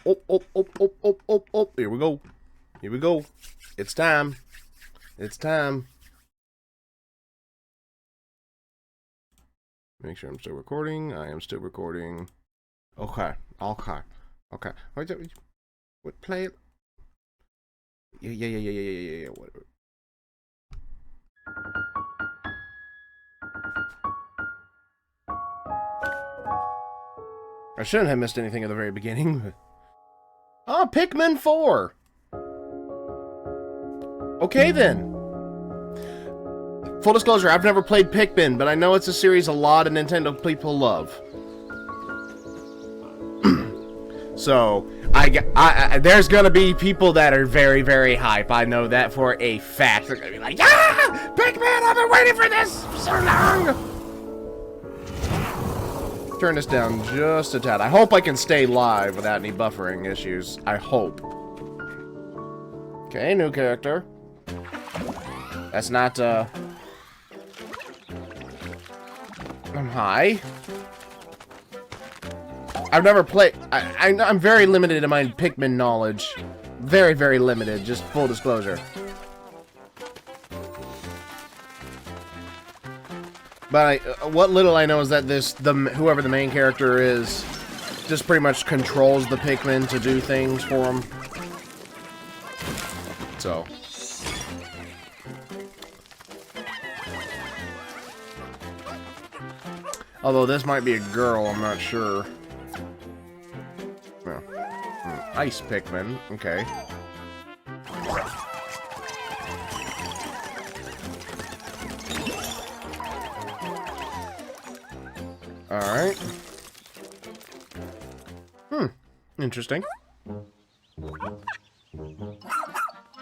oh. Here we go. Here we go. It's time. It's time. Make sure I'm still recording. I am still recording. Okay. Okay. Okay. What play it? Yeah. Whatever. I shouldn't have missed anything at the very beginning. Oh, Pikmin 4! Okay then. Full disclosure, I've never played Pikmin, but I know it's a series a lot of Nintendo people love. So, there's gonna be people that are very, very hype. I know that for a fact. They're gonna be like, yeah! Pikmin, I've been waiting for this for so long! Turn this down just a tad. I hope I can stay live without any buffering issues. I hope. Okay, new character. That's not, Hi. I've never played... I'm very limited in my Pikmin knowledge. Very, very limited, just full disclosure. But what little I know is that whoever the main character is just pretty much controls the Pikmin to do things for them. So. Although this might be a girl, I'm not sure. Oh. Ice Pikmin, okay. Alright. Interesting.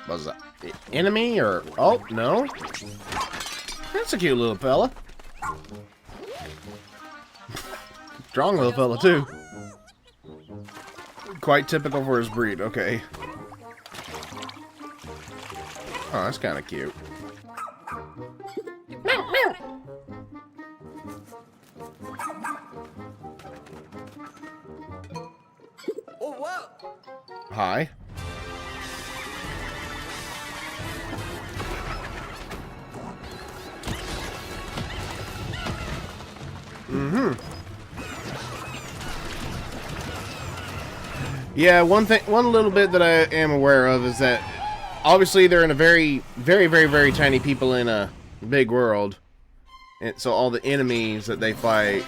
What's that? Enemy or... Oh, no. That's a cute little fella. Strong little fella, too. Quite typical for his breed, okay. Oh, that's kind of cute. Hi. Yeah, one little bit that I am aware of is that obviously they're in a very, very, very, very tiny people in a big world. And so all the enemies that they fight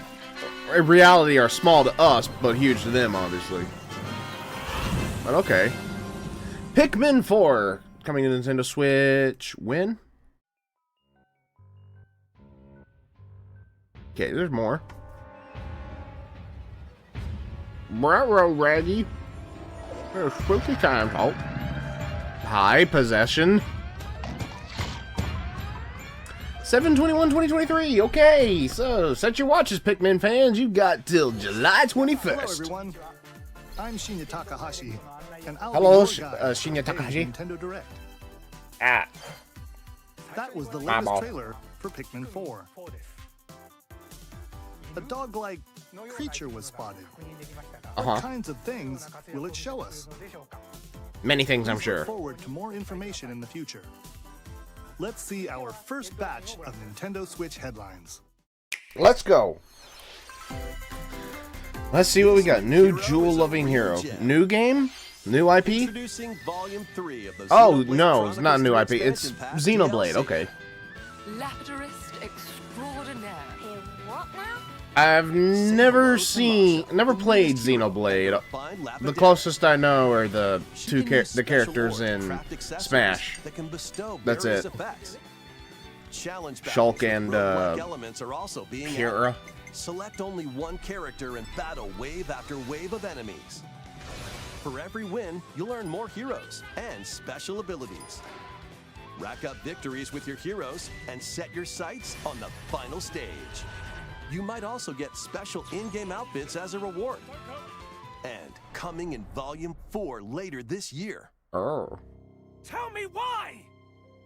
in reality are small to us, but huge to them, obviously. But okay. Pikmin 4 coming to Nintendo Switch. When? Okay, there's more. Bravo, Raggy. There's spooky time. Oh. Hi, Possession. 7/21/2023. Okay, so set your watches, Pikmin fans. You've got till July 21st. Hello, everyone. I'm Shinya Takahashi, and I'll Hello, be your guide Shinya to Takahashi. Nintendo Direct. Ah. That was the latest trailer for Pikmin 4. A dog-like creature was spotted. What kinds of things will it show us? Many things, I'm Look sure. forward to more information in the future. Let's see our first batch of Nintendo Switch headlines. Let's go. Let's see what we got. New Jewel-loving hero. New game? New IP? Introducing Volume 3 of the Oh, Xenoblade no, it's not a new IP. Chronicles It's Expansion Pack Xenoblade. DLC. Okay. Lapidurist extraordinaire. What now? I've never played Xenoblade. The closest I know are the the characters in Smash. That's it. Shulk and elements are also being Kira. Select only one character and battle wave after wave of enemies. For every win, you'll earn more heroes and special abilities. Rack up victories with your heroes and set your sights on the final stage. You might also get special in-game outfits as a reward. And coming in Volume 4 later this year. Oh. Tell me why!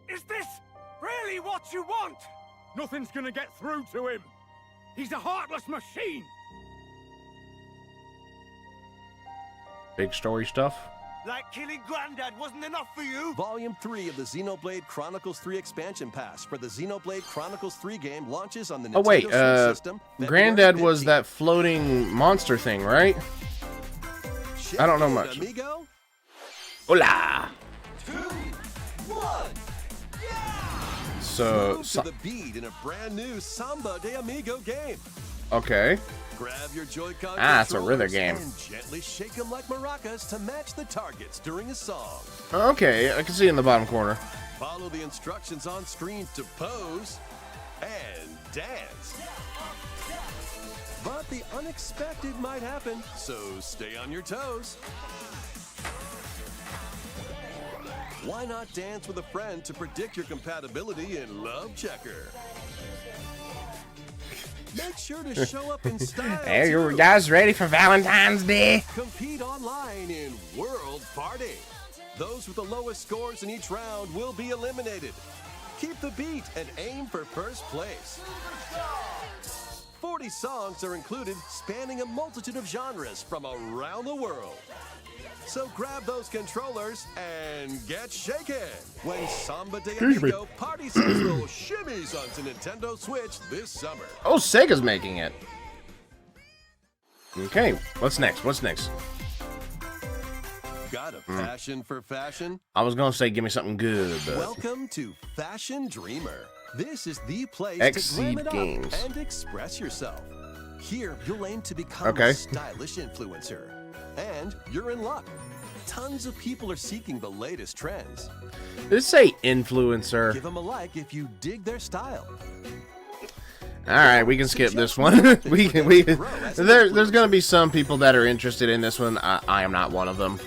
Is this really what you want? Nothing's gonna get through to him. He's a heartless machine. Big story stuff. Like killing Granddad wasn't enough for you? Volume 3 of the Xenoblade Chronicles 3 expansion pass for the Xenoblade Chronicles 3 game launches on the Nintendo Oh wait, Switch system. Granddad was 15th. that floating monster thing, right? I don't know Shake it, much. Amigo. Hola! 2, 1. So, Move to the beat in a brand new Samba de Amigo game. okay. Grab your Joy-Con It's a controllers rhythm game. and gently shake them like maracas to match the targets during a song. Okay, I can see in the bottom corner. Follow the instructions on screen to pose and dance. But the unexpected might happen, so stay on your toes. Why not dance with a friend to predict your compatibility in Love Checker? Make sure to show up in style. Hey, you too. guys ready for Valentine's Day? Compete online in World Party. Those with the lowest scores in each round will be eliminated. Keep the beat and aim for first place. 40 songs are included, spanning a multitude of genres from around the world. So grab those controllers and get shaken when Samba de Amigo Party Central shimmies onto Nintendo Switch this summer. Oh, Sega's making it. Okay, what's next? What's next? Got a passion for fashion? I was gonna say give me something good, but Welcome to Fashion Dreamer. This is the place Exceed to glam it Games. up and express yourself. Here, you'll aim to become Okay. a stylish influencer. And you're in luck. Tons of people are seeking the latest trends. did it say influencer? Give them a like if you dig their style. All right, we can skip this one. There's gonna be some people that are interested in this one. I am not one of them.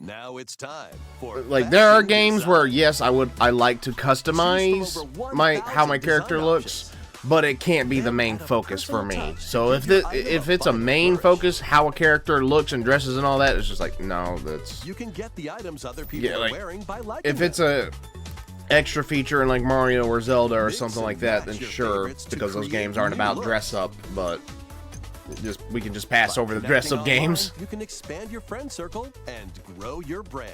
Now it's time for Like there are fashion games design. where yes, I like to customize Choose from over how my 1,000 character design looks, options. but it can't be the main focus for me. So if it's a main focus, how a character looks and dresses and all that, it's just like no, that's You can get the items other people Yeah, are like, wearing by liking if it's a extra feature in like Mario or Zelda or something like that, then sure, because those games aren't about dress up, but we can just pass over the dress up Connecting games. online, you can expand your friend circle and grow your brand.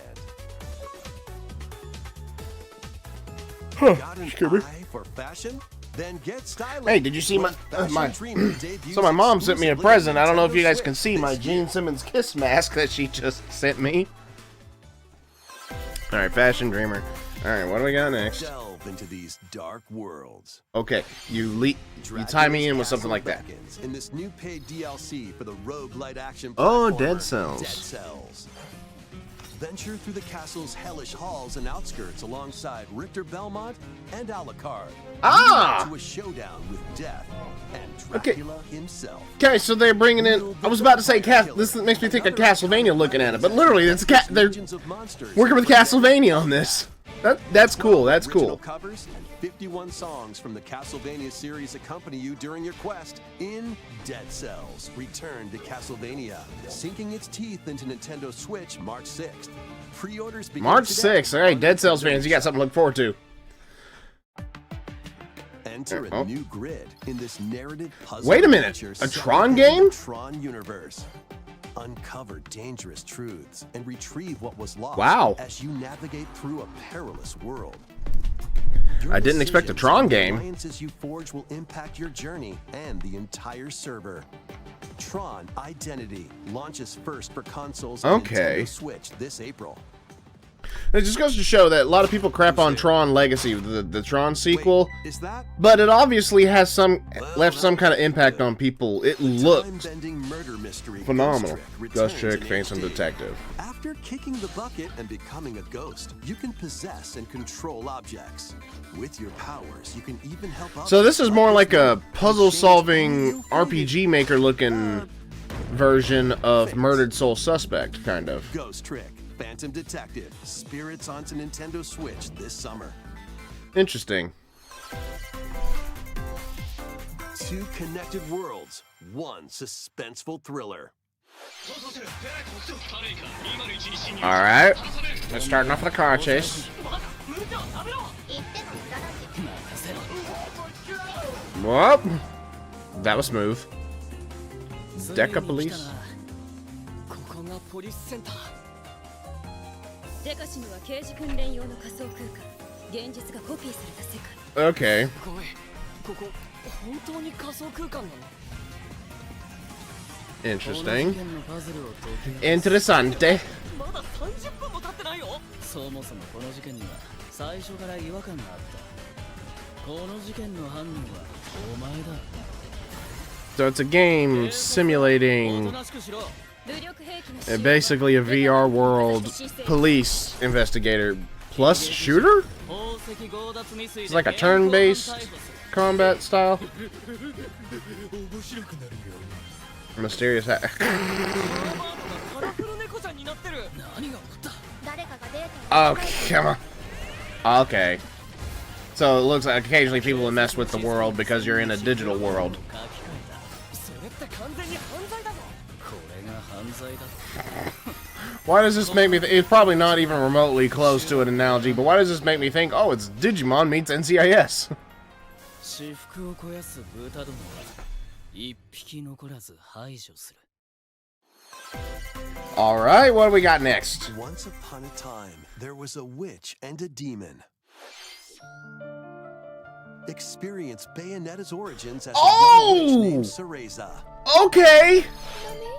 Got an eye for fashion? Then get styling. Hey, did you see When Fashion Dreamer debuts So my mom sent me a exclusively present. on I don't know if you Nintendo guys can Switch see my this year. Gene Simmons kiss mask that she just sent me. All right, Fashion Dreamer. All right, what do we got next? Delve into these dark worlds. Okay, you tie me in with something like that. Beckons in this new paid DLC for the roguelite action Oh, platformer, Dead Cells. Dead Cells. Venture through the castle's hellish halls and outskirts alongside Richter Belmont and Alucard. Ah! To a showdown with death and Okay. Dracula himself. Okay, so they're bringing in. I was about to say this makes me think of Castlevania looking at it, but literally, they're Legions of monsters working with Castlevania on this. That's cool. That's Original cool. covers and 51 songs from the Castlevania series accompany you during your quest in Dead Cells. Return to Castlevania, sinking its teeth into Nintendo Switch March 6th. Pre-orders begin March today 6th. All right, on Dead Cells Nintendo fans, you got something to look forward to. Enter a Oh. new grid in this narrative puzzle. Wait a minute, adventure a set Tron in the game? Tron universe. Uncover dangerous truths and retrieve what was lost. Wow. As you navigate through a perilous world. I didn't expect a Tron game. The alliances you forge will impact your journey and the entire server. Tron Identity launches first for consoles on Okay. Nintendo Switch this April. It just goes to show that a lot of people crap on Tron Legacy, the Tron sequel, Wait, is that but it obviously has left some kind of impact on people. It looks time-bending murder mystery phenomenal. Ghost Ghost Trick Chick, returns Phantom in HD. Detective. After kicking the bucket and becoming a ghost, you can possess and control objects. With your powers, you can even help others. So this is more like a change puzzle-solving only RPG Maker-looking version of Murdered Soul Suspect, kind of. Ghost Trick, Phantom Detective, spirits onto Nintendo Switch this summer. Interesting. Two connected worlds, one suspenseful thriller. All right, let's start off with a car chase. Whoop! That was smooth. Deca police. ポリスセンター。デカシムは刑事訓練用の仮想空間。現実がコピーされた世界。Okay. すごい。ここ本当に仮想空間なの？Interesting. Interessante. まだ30分も経ってないよ。そもそもこの事件には最初から違和感があった。この事件の犯人はお前だ。 So it's a game simulating basically a VR world police investigator plus shooter? It's like a turn-based combat style. Mysterious Oh, come on. Okay. So it looks like occasionally people will mess with the world because you're in a digital world. Why does this make me it's probably not even remotely close to an analogy, but why does this make me think, oh, it's Digimon meets NCIS? Alright, what do we got next? Once upon a time, there was a witch and a demon. Experience Bayonetta's origins as a young witch named Cereza. Okay!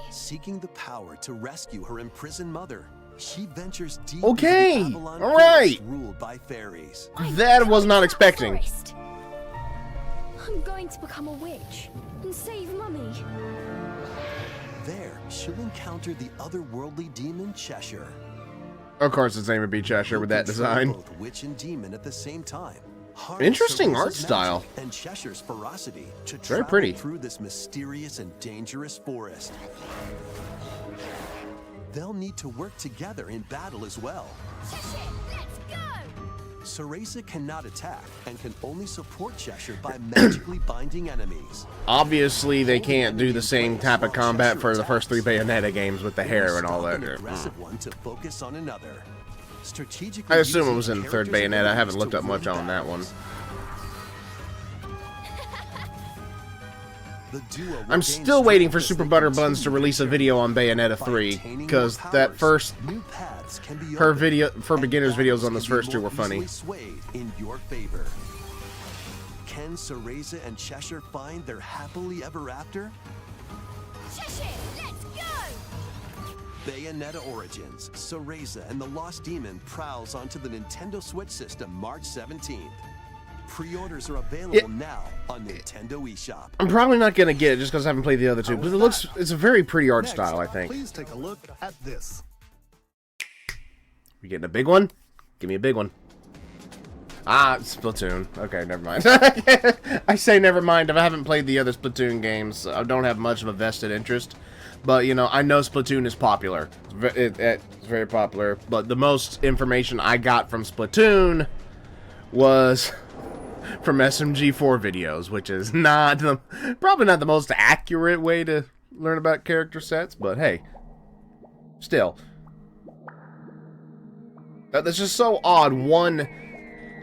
Seeking the power to rescue her imprisoned mother, she ventures deep Okay, into the Avalon all right. forest ruled by fairies. That was not expecting. I'm going to become a witch and save Mummy. There, she'll encounter the otherworldly demon Cheshire. Of course, its name would be Cheshire with that design. Both witch and demon at the same time. Interesting art Cereza's style. magic and Cheshire's ferocity to Very travel pretty. through this mysterious and dangerous forest. They'll need to work together in battle as well. Let's go! Cereza cannot attack and can only support Cheshire by magically binding enemies. Obviously, they can't do the same type of combat for the first 3 Bayonetta games with the hair and all that. An aggressive one to focus on another. I assume it was in the 3rd Bayonetta. I haven't looked up much on that one. I'm still waiting for Super Butter Buns to release a video on Bayonetta 3, because that first her video for beginners videos on this first 2 were funny. In your favor. Can Cereza and Cheshire find their happily ever after? Cheshire, let's go! Bayonetta Origins, Cereza and the Lost Demon prowls onto the Nintendo Switch system March 17th. Pre-orders are available now on Nintendo eShop. I'm probably not gonna get it just because I haven't played the other 2, but it's a very pretty art style, I think. Please take a look at this. We getting a big one? Give me a big one. Ah, Splatoon. Okay, never mind. I say never mind if I haven't played the other Splatoon games. I don't have much of a vested interest. But, you know, I know Splatoon is popular. It's very popular. But the most information I got from Splatoon was from SMG4 videos, which is not probably not the most accurate way to learn about character sets. But, hey, still. That's just so odd. One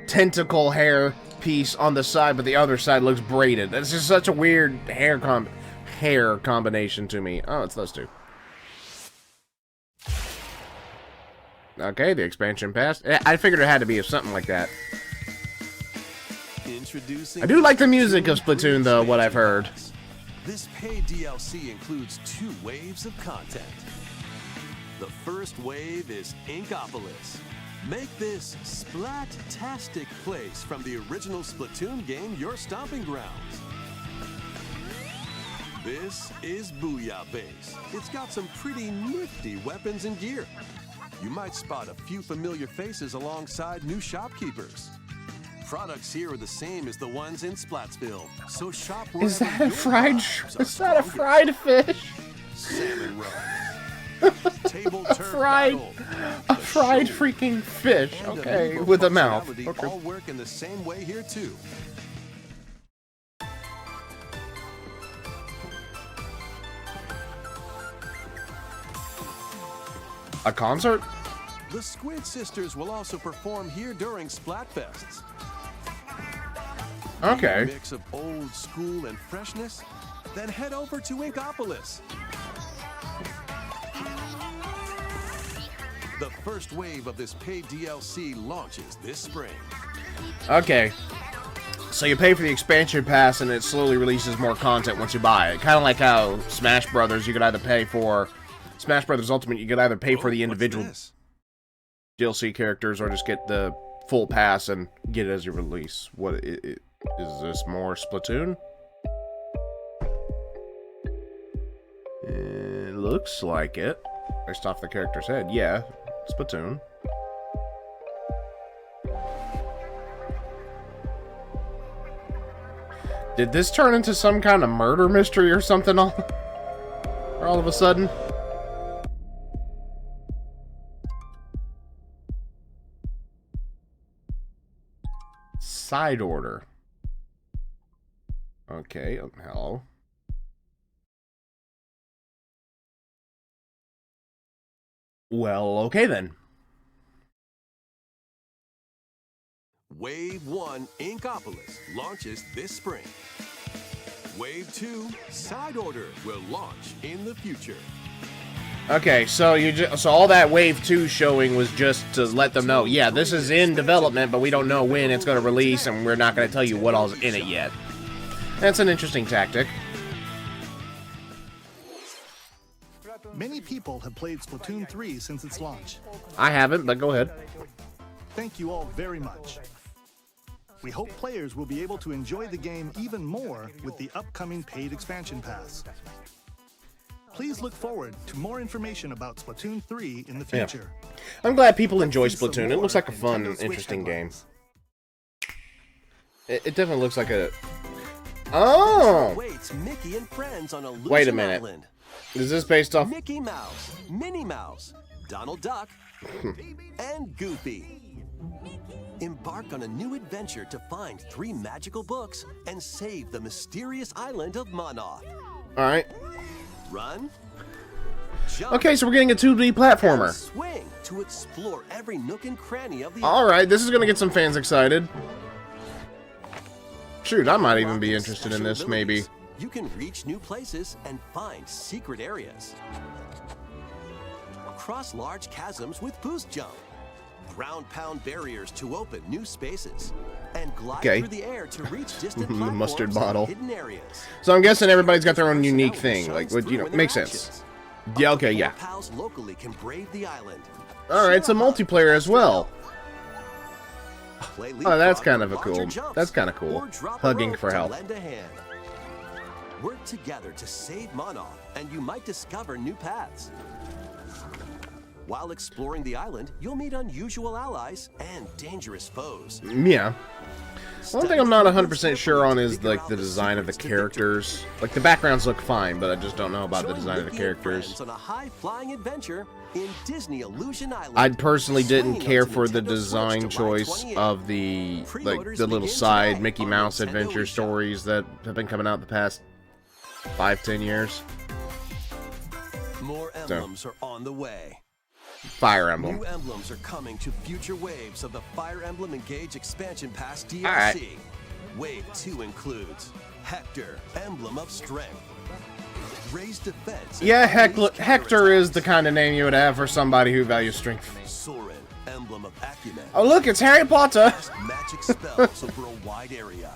tentacle hair piece on the side, but the other side looks braided. That's just such a weird hair combination to me. Oh, it's those 2. Okay, the expansion passed. I figured it had to be something like that. Introducing I do like the music of Splatoon, though, what I've heard. This paid DLC includes 2 waves of content. The first wave is Inkopolis. Make this splat-tastic place from the original Splatoon game your stomping grounds. This is Booyah Base. It's got some pretty nifty weapons and gear. You might spot a few familiar faces alongside new shopkeepers. Products here are the same as the ones in Splatsville, so shop wherever Is that a your fried? vibes are Is that a strongest. fried fish? Salmon rub. Table turf fried- battle. A The fried show freaking fish. and Okay, amiibo with a mouth. functionality Okay. all work in the same way here too. A concert? The Squid Sisters will also perform here during Splatfests. Okay. A mix of old school and freshness? Then head over to Inkopolis. The first wave of this paid DLC launches this spring. Okay. So you pay for the expansion pass and it slowly releases more content once you buy it. Kind of like how Smash Brothers, you could either pay for... Smash Brothers Ultimate, you could either pay for the individual DLC characters or just get the full pass and get it as you release. What is this, more Splatoon? It looks like it. Based off the character's head. Yeah, Splatoon. Did this turn into some kind of murder mystery or something all of a sudden? Side order. Okay, hello. Well, okay then. Wave 1 Inkopolis launches this spring. Wave 2 Side Order will launch in the future. Okay, so so all that Wave 2 showing was just to let them know, yeah, this is in development, but we don't know when it's going to release, and we're not going to tell you what all's in it yet. That's an interesting tactic. Many people have played Splatoon 3 since its launch. I haven't, but go ahead. Thank you all very much. We hope players will be able to enjoy the game even more with the upcoming paid expansion pass. Please look forward to more information about Splatoon 3 in the future. Yeah. I'm glad people enjoy Splatoon. It looks like a fun and interesting game. It definitely looks like a... Oh! Waits Mickey and friends on Illusion Wait a minute. Island. Is this based off... Mickey Mouse, Minnie Mouse, Donald Duck, and Goofy. Embark on a new adventure to find 3 magical books and save the mysterious island of Monoth. Alright. Run, jump, Okay, so we're getting a 2D platformer. and swing to explore every nook and cranny of the Alright, this is going to get some fans excited. Shoot, I might even be interested in this, maybe. You can reach new places and find secret areas. Cross large chasms with boost jump. Ground-pound barriers to open new spaces. And glide Okay. through the air to reach distant The platforms mustard and bottle. hidden areas. So I'm guessing everybody's got their own unique Sound thing. shines Like, what, you know, through in makes their sense. actions. Yeah, okay, Your yeah. pals locally can brave the island. Alright, so multiplayer as well. Play Oh, that's leapfrog kind for of a larger cool. jumps, That's kind of cool. or drop a Hugging rope for to help. lend a hand. Work together to save Monoth, and you might discover new paths. While exploring the island, you'll meet unusual allies and dangerous foes. Yeah. One thing I'm not 100% sure on is, like, the design of the characters. Like, the backgrounds look fine, but I just don't know about the Join design of the Mickey and characters. friends on a high-flying adventure in Disney Illusion Island. I personally didn't Swing care onto for the Nintendo Switch design July choice 28th. of the, like, the little begin side today Mickey on Mouse Nintendo adventure eShop. stories that have been coming out the past 5-10 years. More emblems are on the way. Fire Emblem. New emblems are coming to future waves of the Fire Emblem Engage Expansion Pass DLC. Alright. Wave 2 includes Hector, Emblem of Strength. Raised defense. and Yeah, unleashed Hector is the counterattacks. kind of name you would have for somebody who values strength. Soren, Emblem of Acumen. Oh, look, it's Harry Potter! Magic spells over a wide area.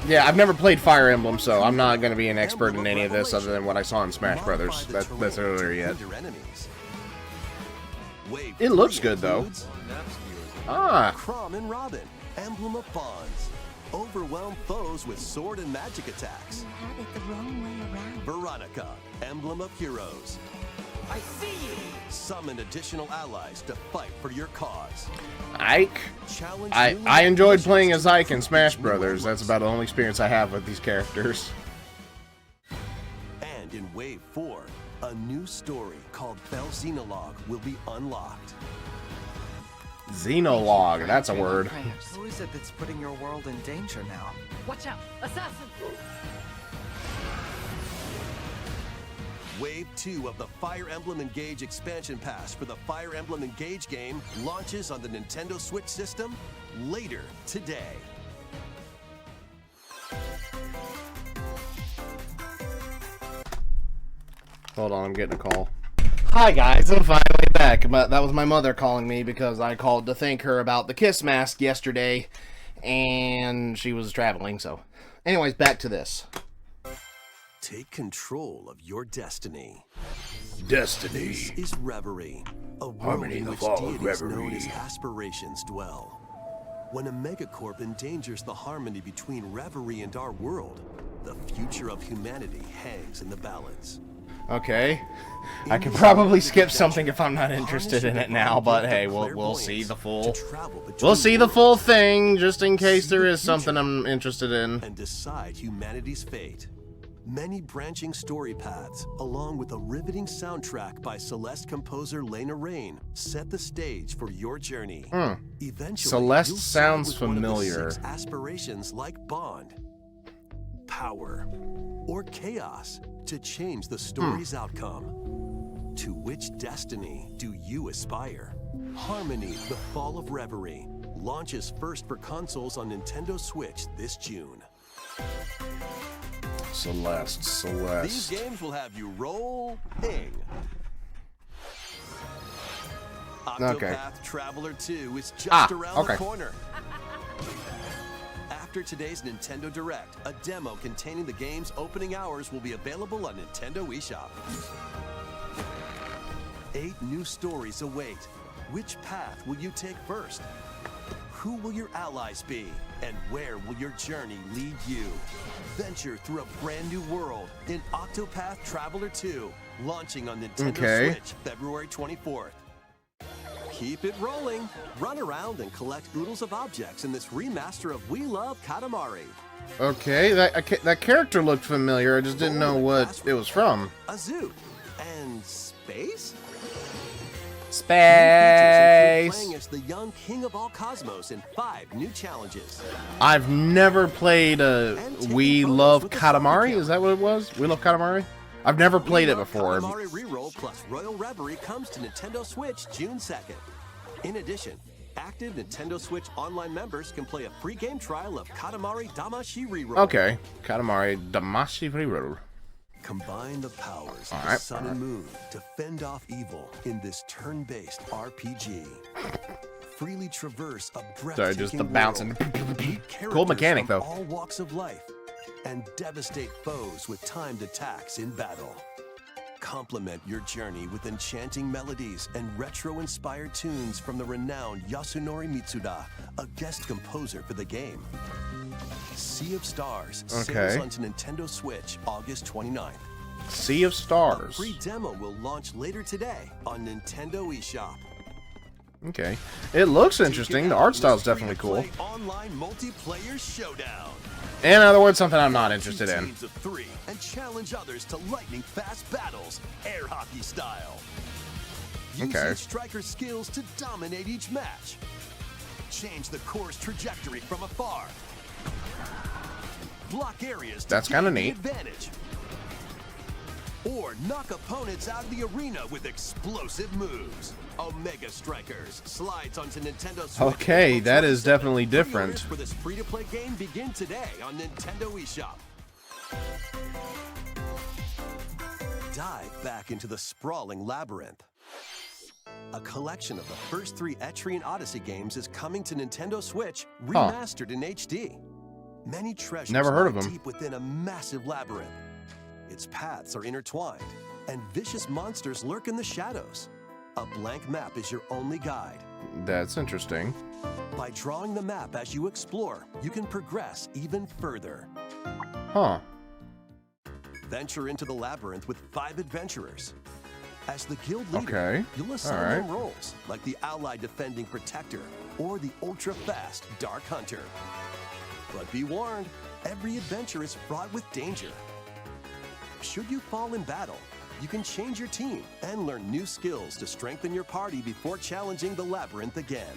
Yeah, I've never played Fire Emblem, so I'm not going to be an expert in any of this other than what I saw in Smash Brothers. That's earlier yet. Wave It looks 3 good, though. includes Ah, Crom and Robin, Emblem of Bonds. Overwhelm foes with sword and magic attacks. Had it the wrong way around. Veronica, Emblem of Heroes. I see you! Summon additional allies to fight for your cause. Ike? Challenge I new enjoyed missions playing as Ike in to Smash new Brothers. That's emblems. about the only experience I have with these characters. And in Wave 4, a new story called Bell Xenologue will be unlocked. Xenologue, that's a word. Who is it that's putting your world in danger now? Watch out! Assassin! Wave 2 of the Fire Emblem Engage Expansion Pass for the Fire Emblem Engage game launches on the Nintendo Switch system later today. Hold on, I'm getting a call. Hi guys, I'm finally back, but that was my mother calling me because I called to thank her about the kiss mask yesterday, and she was traveling, so. Anyways, back to this. Take control of your destiny. Destiny. This is RWBY, a world Harmony, in the which fall of deities known RWBY. as aspirations dwell. When a megacorp endangers the harmony between RWBY and our world, the future of humanity hangs in the balance. Okay. I can probably skip something if I'm not interested in it now, but hey, we'll see the full. We'll see the full thing, just in case there is something I'm interested in. And decide humanity's fate. Many branching story paths, along with a riveting soundtrack by Celeste composer Lena Raine, set the stage for your journey. Eventually, Celeste you'll sounds start with one of the familiar. 6 aspirations like bond, power, or chaos to change the story's outcome. To which destiny do you aspire? Harmony, the Fall of RWBY, launches first for consoles on Nintendo Switch this June. Celeste. These games will have you rolling. Octopath Traveler 2 is just around the corner. After today's Nintendo Direct, a demo containing the game's opening hours will be available on Nintendo eShop. 8 new stories await. Which path will you take first? Who will your allies be? And where will your journey lead you? Venture through a brand new world in Octopath Traveler 2, launching on Nintendo Switch February 24th. Keep it rolling. Run around and collect oodles of objects in this remaster of We Love Katamari. Okay, that character looked familiar. I just didn't know what it was from. A zoo. And space? Space. Playing as the young king of all cosmos in 5 new challenges. I've never played We Love Katamari. Is that what it was? We Love Katamari? I've never played it before. Katamari Reroll plus Royal Reverie comes to Nintendo Switch June 2nd. In addition, active Nintendo Switch Online members can play a free game trial of Katamari Damacy Reroll. Okay, Katamari Damacy Reroll. Combine the powers of the sun and moon to fend off evil in this turn-based RPG. Freely traverse a breathtaking Sorry, just the bouncing. Meet Cool mechanic, from though. all walks of life, and devastate foes with timed attacks in battle. Complement your journey with enchanting melodies and retro-inspired tunes from the renowned Yasunori Mitsuda, a guest composer for the game. Sea of Stars sails onto Nintendo Switch August 29th. Sea of Stars. A free demo will launch later today on Nintendo eShop. Okay. It looks interesting. The art style's definitely cool. Online multiplayer showdown. In other words, something I'm not interested in. Teams of 3 and challenge others to lightning-fast battles, air hockey style. Use your striker skills to dominate each match. Change the course trajectory from afar. Block areas to gain the advantage. Or knock opponents out of the arena with explosive moves. Omega Strikers slides onto Nintendo Switch. Okay, that is definitely different. For this free-to-play game begin today on Nintendo eShop. Dive back into the sprawling labyrinth. A collection of the first 3 Etrian Odyssey games is coming to Nintendo Switch, remastered in HD. Many treasures lie deep within a massive labyrinth. Its paths are intertwined, and vicious monsters lurk in the shadows. A blank map is your only guide. That's interesting. By drawing the map as you explore, you can progress even further. Huh. Venture into the labyrinth with 5 adventurers. As the guild leader, you'll assign them roles, like the Allied Defending Protector or the ultra-fast Dark Hunter. But be warned, every adventure is fraught with danger. Should you fall in battle, you can change your team and learn new skills to strengthen your party before challenging the labyrinth again.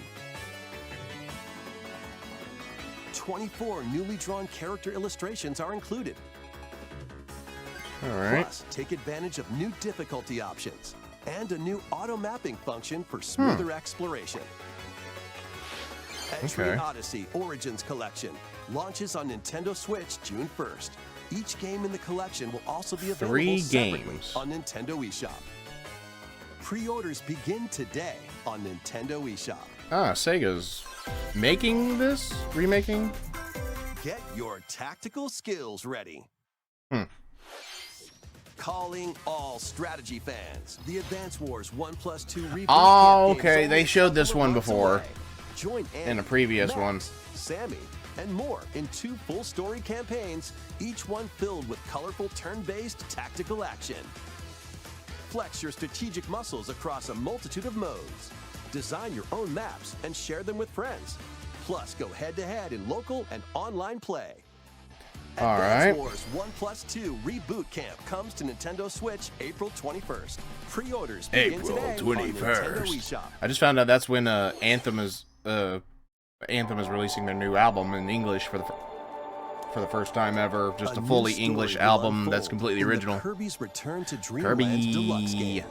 24 newly drawn character illustrations are included. Plus, take advantage of new difficulty options and a new auto-mapping function for smoother exploration. Etrian Odyssey Origins Collection launches on Nintendo Switch June 1st. Each game in the collection will also be available separately on Nintendo eShop. Pre-orders begin today on Nintendo eShop. Ah, Sega's making this? Remaking? Get your tactical skills ready. Calling all strategy fans. The Advance Wars 1+2 reboot. Oh, campaign okay. is They only showed a this couple one of months before. away. Join In a previous Max, one. Sammy, and more in 2 full story campaigns, each one filled with colorful turn-based tactical action. Flex your strategic muscles across a multitude of modes. Design your own maps and share them with friends. Plus, go head-to-head in local and online play. All Advance right. Wars 1+2 Reboot Camp comes to Nintendo Switch April 21st. Pre-orders begin April today 21st. on Nintendo eShop. I just found out that's when Anthem is releasing their new album in English for the first time ever. Just a new fully story English will album that's unfold completely in the original. Kirby's Return to Dreamland Deluxe game.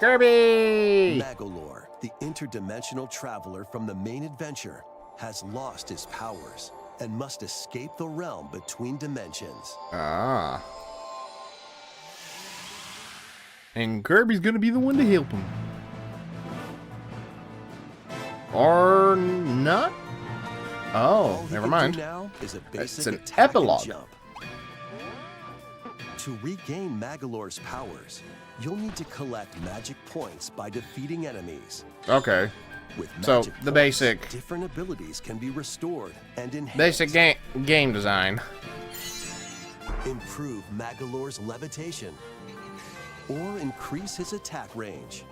Kirby! Magolor, the interdimensional traveler from the main adventure, has lost his powers and must escape the realm between dimensions. Ah. And Kirby's gonna be the one to help him. Or not? Oh, All he never can mind. do now is a It's basic an attack and epilogue. jump. To regain Magolor's powers, you'll need to collect magic points by defeating enemies. Okay. With So, magic the points, basic- different abilities can be restored and enhanced. Basic game design. Improve Magolor's levitation, or increase his attack range.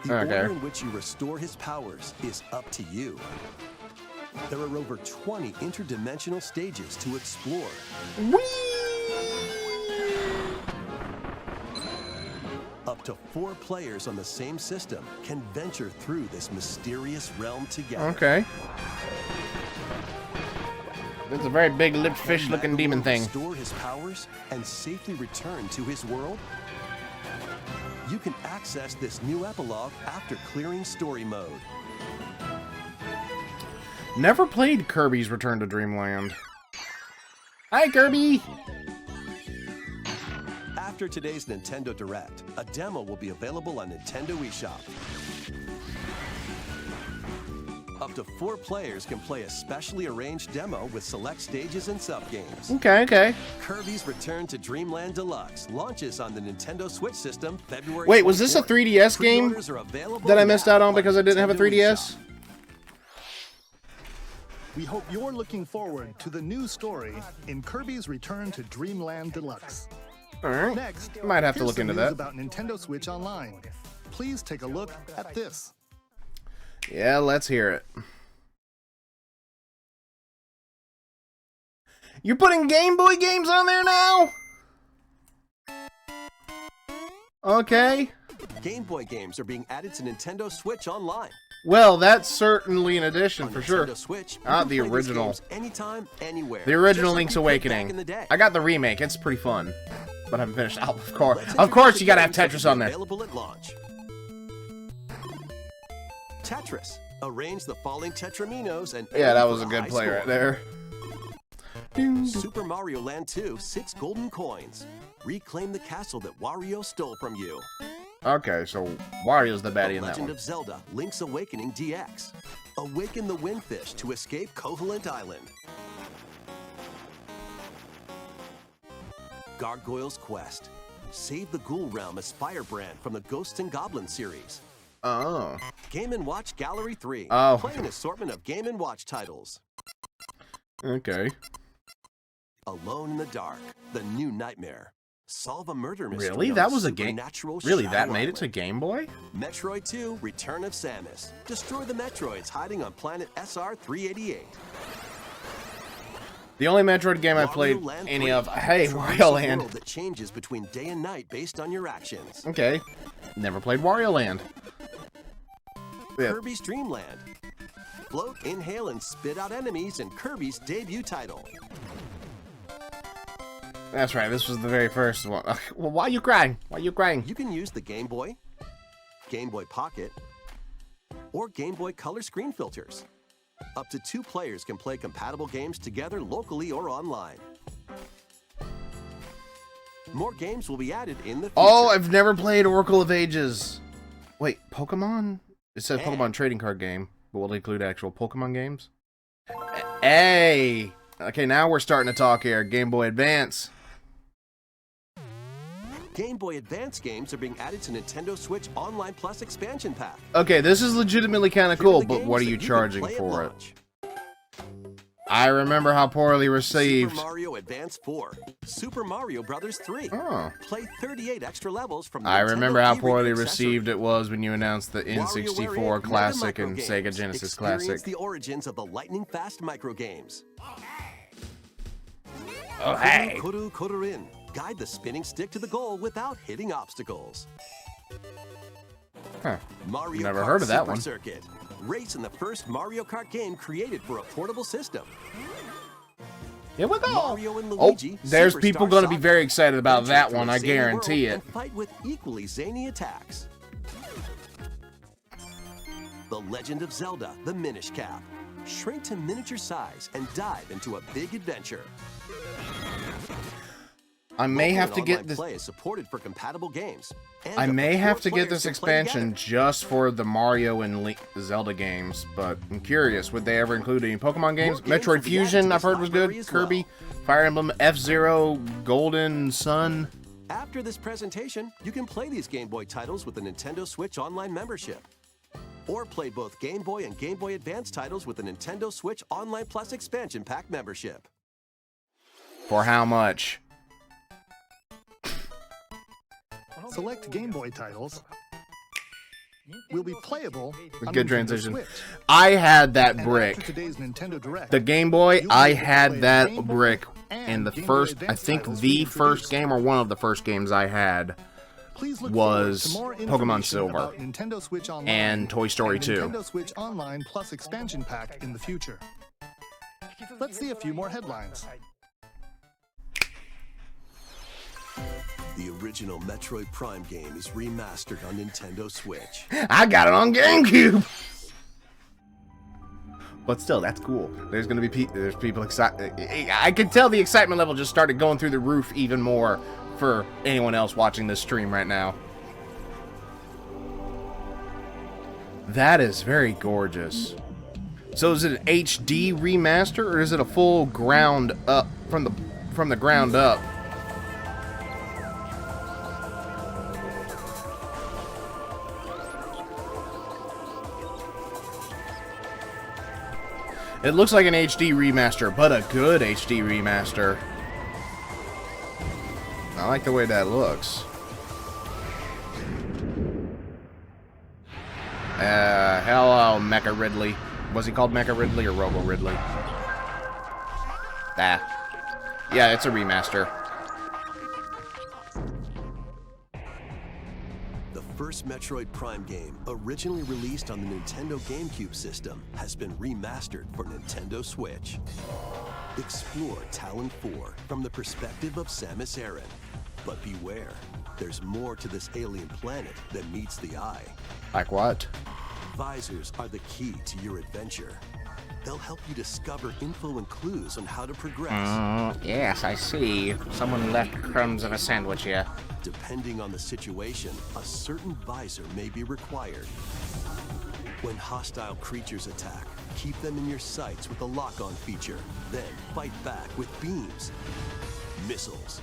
The Okay. order in which you restore his powers is up to you. There are over 20 interdimensional stages to explore. Up to 4 players on the same system can venture through this mysterious realm together. Okay. It's a very big lipped fish looking Magolor demon thing. restore his powers and safely return to his world? You can access this new epilogue after clearing story mode. Never played Kirby's Return to Dreamland. Hi, Kirby! After today's Nintendo Direct, a demo will be available on Nintendo eShop. Up to 4 players can play a specially arranged demo with select stages and sub-games. Okay, okay. Kirby's Return to Dreamland Deluxe launches on the Nintendo Switch system February Wait, was this a 24th. 3DS game Pre-orders are available that I missed now out on because I didn't have a Nintendo 3DS? eShop. We hope you're looking forward to the new story in Kirby's Return to Dreamland Deluxe. Alright. Next, Might have to here's look some into news that. about Nintendo Switch Online. Please take a look at this. Yeah, let's hear it. You're putting Game Boy games on there now? Okay. Game Boy games are being added to Nintendo Switch Online. Well, that's certainly an addition On for Nintendo sure. Switch, you Ah, can the play these original. games anytime, anywhere. The original Just like Link's you could back in Awakening. the day. I got the remake. It's pretty fun. But I haven't finished. Oh, of course. Let's Of course, introduce you gotta have the games that Tetris will on be there. Available at launch. Tetris. Arrange the falling Tetraminos and Yeah, that aim was for a good high play score. right there. Super Mario Land 2, 6 golden coins. Reclaim the castle that Wario stole from you. Okay, so Wario's the The baddie in that Legend one. of Zelda, Link's Awakening DX. Awaken the Windfish to escape Koholint Island. Gargoyle's Quest. Save the Ghoul Realm as Firebrand from the Ghosts and Goblins series. Oh. Game & Watch Gallery 3. Oh. Play an assortment of Game & Watch titles. Okay. Alone in the Dark. The New Nightmare. Solve a murder mystery. Really? on That was a game? supernatural Really? Shadow That made it to Island. Game Boy? Metroid 2, Return of Samus. Destroy the Metroids hiding on planet SR-388. The only Metroid game I Wario played Land any 3. of. Hey, Traverse Wario a Land. world that changes between day and night based on your actions. Okay. Never played Wario Land. Yeah. Kirby's Dream Land. Float, inhale, and spit out enemies in Kirby's debut title. That's right, this was the very first one. Well, why are you crying? Why are you crying? You can use the Game Boy, Game Boy Pocket, or Game Boy Color screen filters. Up to 2 players can play compatible games together locally or online. More games will be added in the future. Oh, I've never played Oracle of Ages. Wait, Pokemon? It says Pokemon trading card game, but will it include actual Pokemon games? Hey! Okay, now we're starting to talk here. Game Boy Advance. Game Boy Advance games are being added to Nintendo Switch Online Plus expansion pack. Okay, this is legitimately kind of cool, but what are you charging for it? I remember how poorly received. Super Mario Advance 4, Super Mario Brothers 3. Oh. Play 38 extra levels from I Nintendo remember how D-Ring poorly accessory. received it was when you announced the WarioWare N64 and Classic Mega and Micro Sega Games. Genesis Experience Classic. the origins of the lightning fast micro games. Oh, hey! Kuru Kururin. Guide the spinning stick to the goal without hitting obstacles. Huh. Mario Never Kart heard of that Super one. Circuit. Race in the first Mario Kart game created for a portable system. Here we go! Mario and Oh, Luigi, there's Superstar people going to be Saga. very excited about Venture that through one, a I zany guarantee world it. And fight with equally zany attacks. The Legend of Zelda, the Minish Cap. Shrink to miniature size and dive into a big adventure. I may have to Local and get online this. play is supported for compatible games. And I up may to have 4 to get players this can play expansion together. just for the Mario and Zelda games, but I'm curious, would they ever include any Pokemon games? More games will Metroid be added Fusion, to I've this heard was good. library as well. Kirby, Fire Emblem, F-Zero, Golden Sun. After this presentation, you can play these Game Boy titles with the Nintendo Switch Online membership. Or play both Game Boy and Game Boy Advance titles with the Nintendo Switch Online Plus expansion pack membership. For how much? Select Game Boy titles will be playable on Good Nintendo transition. Switch. I had that And brick. after today's Nintendo Direct, The Game Boy, you'll be I able to play had that Game Boy brick and in the Game Boy first, I Advance think titles the we first introduced. game or one of the first games I had Please look was forward to more Pokemon information Silver about Nintendo Switch Online and Toy Story and 2. Nintendo Switch Online Plus expansion pack in the future. Let's see a few more headlines. The original Metroid Prime game is remastered on Nintendo Switch. I got it on GameCube. But still, that's cool. There's gonna be there's people excited. I can tell the excitement level just started going through the roof even more for anyone else watching this stream right now. That is very gorgeous. So is it an HD remaster or is it a full ground up from the ground up? It looks like an HD remaster, but a good HD remaster. I like the way that looks. Hello, Mecha Ridley. Was he called Mecha Ridley or Robo Ridley? Yeah, it's a remaster. The first Metroid Prime game, originally released on the Nintendo GameCube system, has been remastered for Nintendo Switch. Explore Talon 4 from the perspective of Samus Aran. But beware, there's more to this alien planet than meets the eye. Like what? Visors are the key to your adventure. They'll help you discover info and clues on how to progress. Yes, I see. Someone left crumbs in a sandwich here. Depending on the situation, a certain visor may be required. When hostile creatures attack, keep them in your sights with the lock-on feature. Then fight back with beams, missiles,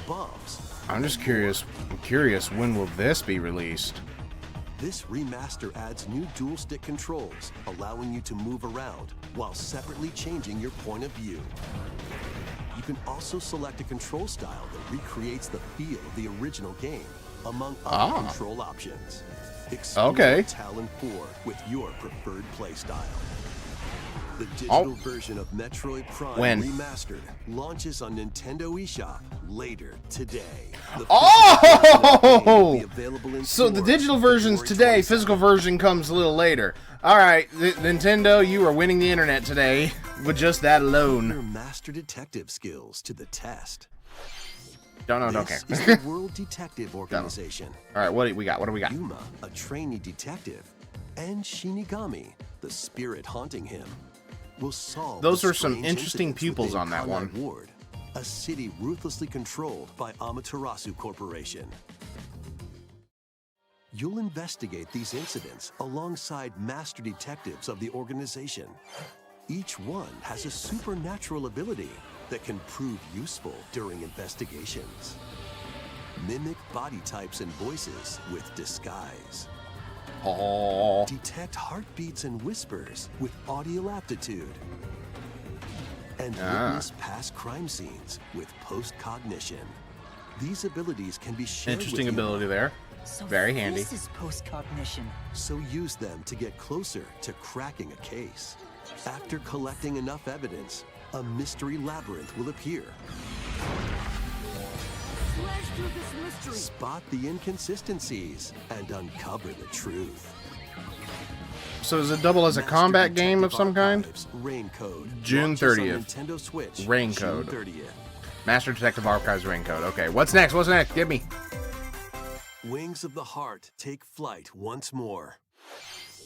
bombs. I'm just curious. I'm curious, when will this be released? This remaster adds new dual-stick controls, allowing you to move around while separately changing your point of view. You can also select a control style that recreates the feel of the original game, among other control options. Explore Talon 4 with your preferred playstyle. The digital version of Metroid Prime Remastered launches on Nintendo eShop later today. So the digital version's today, physical version comes a little later. Alright, Nintendo, you are winning the internet today with just that alone. Your master detective skills to the test. Don't care. This is the World Detective Organization. Alright, what do we got? Yuma, a trainee detective, and Shinigami, the spirit haunting him, will solve Those the are some strange interesting incidents pupils within on that Conrad one. Ward, a city ruthlessly controlled by Amaterasu Corporation. You'll investigate these incidents alongside master detectives of the organization. Each one has a supernatural ability that can prove useful during investigations. Mimic body types and voices with disguise. Oh. Detect heartbeats and whispers with audio aptitude. And witness past crime scenes with post-cognition. These abilities can be shared Interesting with you. ability there. So Very handy. This is post-cognition. So use them to get closer to cracking a case. After collecting enough evidence, a mystery labyrinth will appear. Slash through this mystery. Spot the inconsistencies and uncover the truth. So is it double as a combat game of some kind? Rain Code. June Launches on 30th. Nintendo Switch. Rain June Code. 30th. Master Detective Archives Raincoat. Okay, what's next? What's next? Give me. Wings of the Heart take flight once more.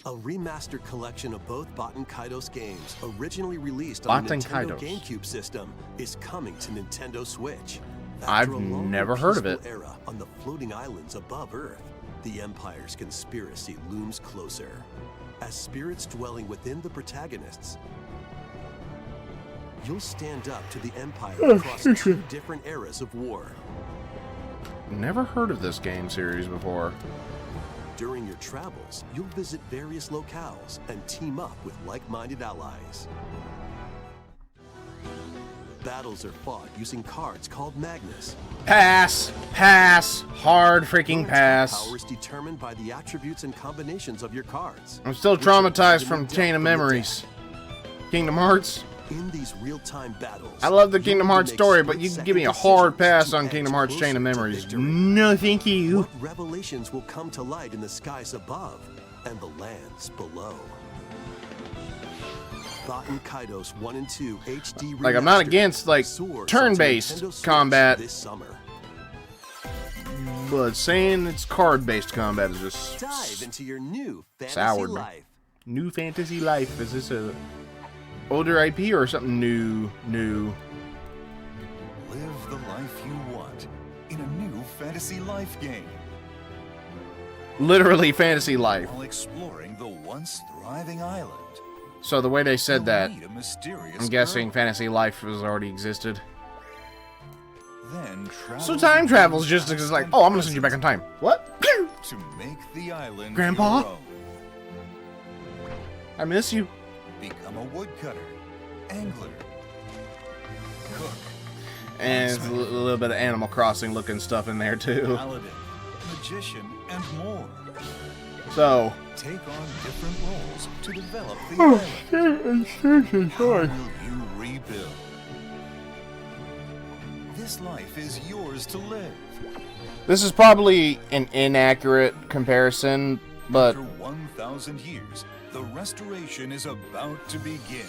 A remastered collection of both Baten Kaitos games, originally released on the Baten Nintendo Kaitos. GameCube system, is coming to Nintendo Switch. I've After a long never and heard of peaceful it. Era on the floating islands above Earth, the Empire's conspiracy looms closer. As spirits dwelling within the protagonists, you'll stand up to the Empire across two different eras of war. Never heard of this game series before. During your travels, you'll visit various locales and team up with like-minded allies. Battles are fought using cards called Magnus. Pass. Pass. Hard freaking Your attack pass. power is determined by the attributes and combinations of your cards. I'm still which are traumatized from randomly Chain of dealt from the Memories. Kingdom Hearts. deck. In these real-time battles, I love the you'll Kingdom need to Hearts make story, but you can give me a split-second hard decisions pass to on edge Kingdom Hearts Chain of closer to Memories. victory. No, thank you. What revelations will come to light in the skies above and the lands below? Baten Kaitos 1 and 2 HD Like, I'm not Remastered against, like, soars onto turn-based Nintendo Switch combat. this summer. But saying it's card-based combat is just Dive into your new fantasy soured me. life. New Fantasy Life. Is this a older IP or something new? Live the life you want in a new fantasy life game Literally Fantasy Life. while exploring the once thriving island. So the way they said You'll that, meet a mysterious I'm guessing girl. Fantasy Life has already existed. Then travel So time the travel's just past like, and oh, I'm gonna send you back in time. What? to make the island Grandpa? your own. I miss you. Become a woodcutter, angler, cook, And it's a little bit of Animal Crossing looking stuff in there too. paladin, magician, and more. So, Take on different roles to develop the island. How will you rebuild? This life is yours to live. this is probably an inaccurate comparison, but After 1,000 years, the restoration is about to begin.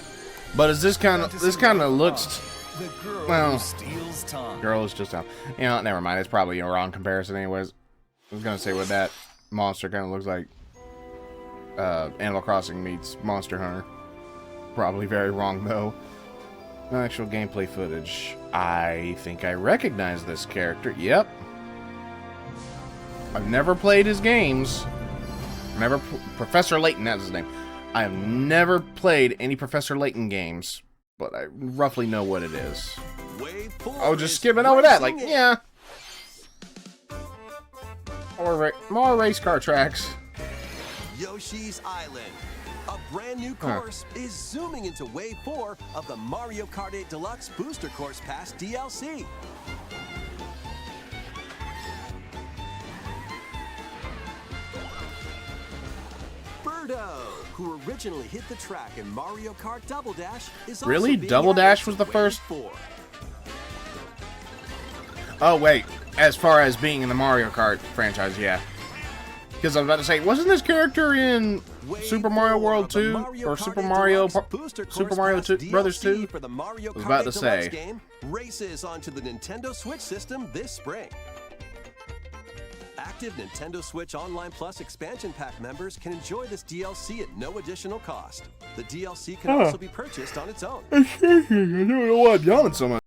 is this kind of looks. The girl well, who steals time. Girl is just down. You know, never mind. It's probably a wrong comparison, anyways. I was gonna say what that monster kind of looks like. Animal Crossing meets Monster Hunter. Probably very wrong though. No actual gameplay footage. I think I recognize this character. Yep. I've never played his games. Professor Layton, that's his name. I have never played any Professor Layton games, but I roughly know what it is. Wave 4 Oh, just is skipping over that, like, racing in. yeah. More race car tracks. Yoshi's Island. A brand new course is zooming into Wave 4 of the Mario Kart 8 Deluxe Booster Course Pass DLC. Birdo, who originally hit the track in Mario Kart Double Dash, is Really? also being Double added Dash to was the Wave first? 4. Oh, wait. As far as being in the Mario Kart franchise, yeah. Because I was about to say, wasn't this character in Wave Super Mario 4 World of the 2? Mario Or Kart Super 8 Mario, Deluxe Booster Super Course Mario Pass 2, Brothers DLC 2? for the Mario I was Kart about 8 to Deluxe say. game races onto the Nintendo Switch system this spring. Active Nintendo Switch Online Plus expansion pack members can enjoy this DLC at no additional cost. The DLC can also be purchased on its own. I don't know why I'm yawning so much.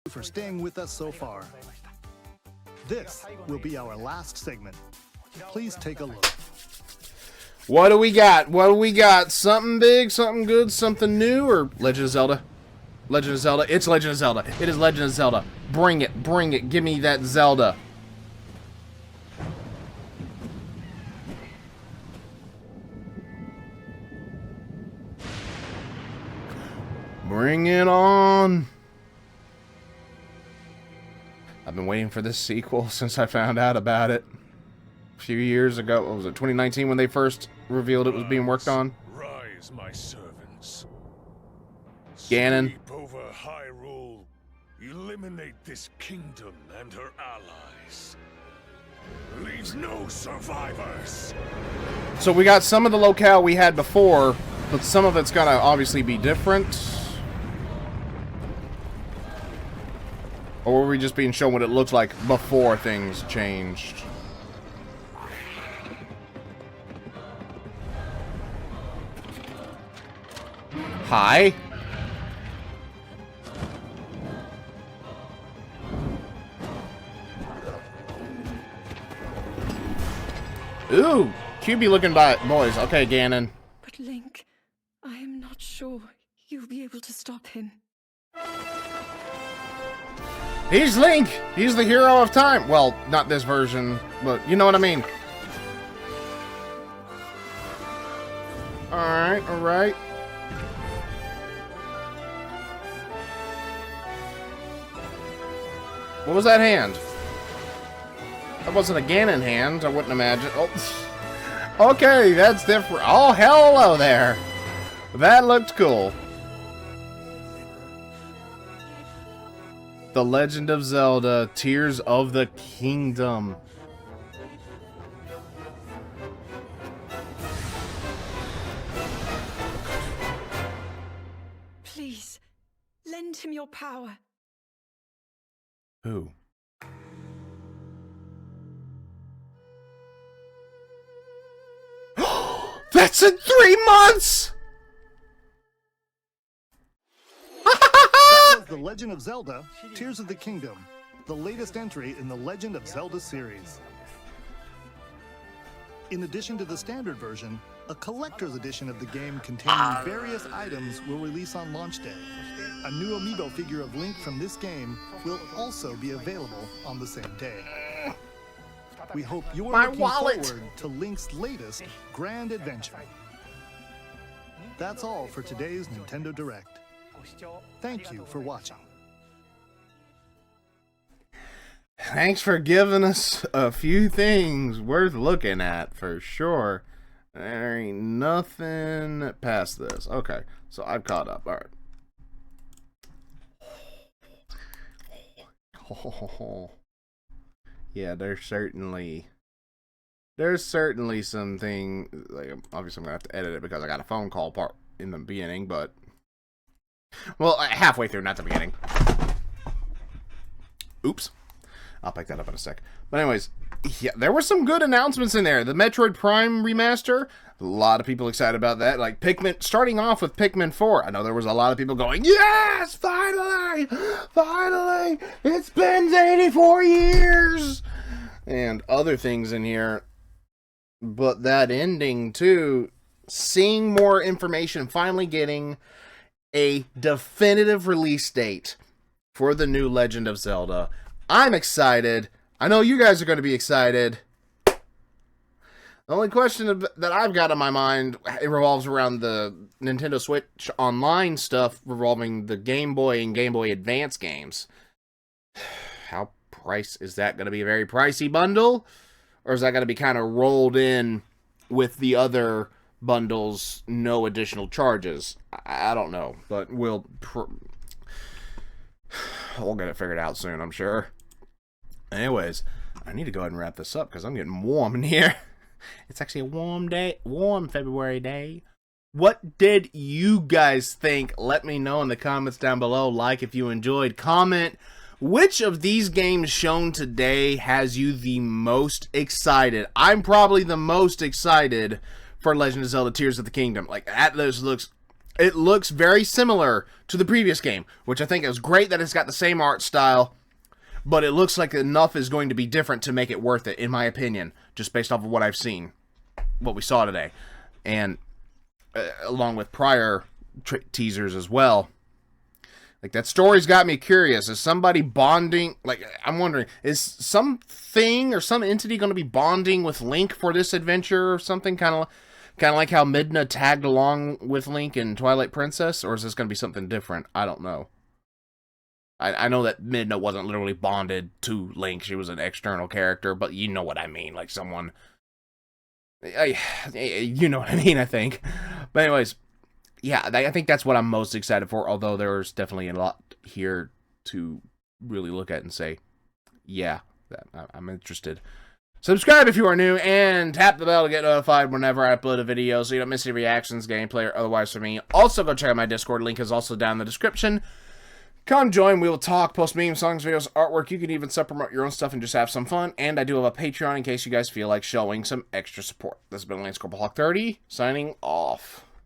for staying with us so far. This will be our last segment. Please take a look. What do we got? What do we got? Something big, something good, something new, or Legend of Zelda? Legend of Zelda. It's Legend of Zelda. It is Legend of Zelda. Bring it. Bring it. Give me that Zelda. Bring it on. I've been waiting for this sequel since I found out about it a few years ago. What was it, 2019, when they first revealed it was being worked on? Rise, my servants. Ganon. Sweep over Hyrule. Eliminate this kingdom and her allies. Leave no survivors. So we got some of the locale we had before, but some of it's gotta obviously be different. Or were we just being shown what it looked like before things changed? Hi. Ooh, cubey looking boys. Okay, Ganon. But Link, I am not sure you'll be able to stop him. He's Link! He's the hero of time! Well, not this version, but you know what I mean. Alright, alright. What was that hand? That wasn't a Ganon hand, I wouldn't imagine. Oh, okay, that's different. Oh, hello there! That looked cool. The Legend of Zelda, Tears of the Kingdom. Please, lend him your power. Who? That's in 3 months! The Legend of Zelda, Tears of the Kingdom, the latest entry in the Legend of Zelda series. In addition to the standard version, a collector's edition of the game containing various items will release on launch day. A new amiibo figure of Link from this game will also be available on the same day. We hope you're looking forward to Link's latest grand adventure. That's all for today's Nintendo Direct. Thank you for watching. Thanks for giving us a few things worth looking at, for sure. There ain't nothing past this. Okay, so I've caught up. Alright. Oh, yeah, there's certainly something, like, obviously I'm gonna have to edit it because I got a phone call part in the beginning, but well, halfway through, not the beginning. Oops. I'll pick that up in a sec. But anyways, yeah, there were some good announcements in there. The Metroid Prime remaster, a lot of people excited about that. Like Pikmin, starting off with Pikmin 4. I know there was a lot of people going, yes, finally, finally, it's been 84 years. And other things in here. But that ending, too, seeing more information, finally getting a definitive release date for the new Legend of Zelda. I'm excited. I know you guys are going to be excited. The only question that I've got in my mind, it revolves around the Nintendo Switch Online stuff revolving the Game Boy and Game Boy Advance games. How is that going to be a very pricey bundle? Or is that going to be kind of rolled in with the other bundles, no additional charges? I don't know, but we'll get it figured out soon, I'm sure. Anyways, I need to go ahead and wrap this up because I'm getting warm in here. It's actually a warm February day. What did you guys think? Let me know in the comments down below. Like if you enjoyed. Comment which of these games shown today has you the most excited. I'm probably the most excited for Legend of Zelda Tears of the Kingdom. Like, Atlas looks It looks very similar to the previous game, which I think is great that it's got the same art style, but it looks like enough is going to be different to make it worth it, in my opinion, just based off of what I've seen, what we saw today, and along with prior teasers as well. Like, that story's got me curious. Is somebody bonding? Like, I'm wondering, is something or some entity going to be bonding with Link for this adventure or something? Kind of like how Midna tagged along with Link in Twilight Princess? Or is this going to be something different? I don't know. I know that Midna wasn't literally bonded to Link. She was an external character, but you know what I mean. Like, someone... you know what I mean, I think. But anyways... yeah, I think that's what I'm most excited for, although there's definitely a lot here to really look at and say, yeah, I'm interested. Subscribe if you are new, and tap the bell to get notified whenever I upload a video so you don't miss any reactions, gameplay, or otherwise from me. Also, go check out my Discord. Link is also down in the description. Come join, we will talk, post memes, songs, videos, artwork. You can even self-promote your own stuff and just have some fun. And I do have a Patreon in case you guys feel like showing some extra support. This has been Lance Corporalhawk 30, signing off.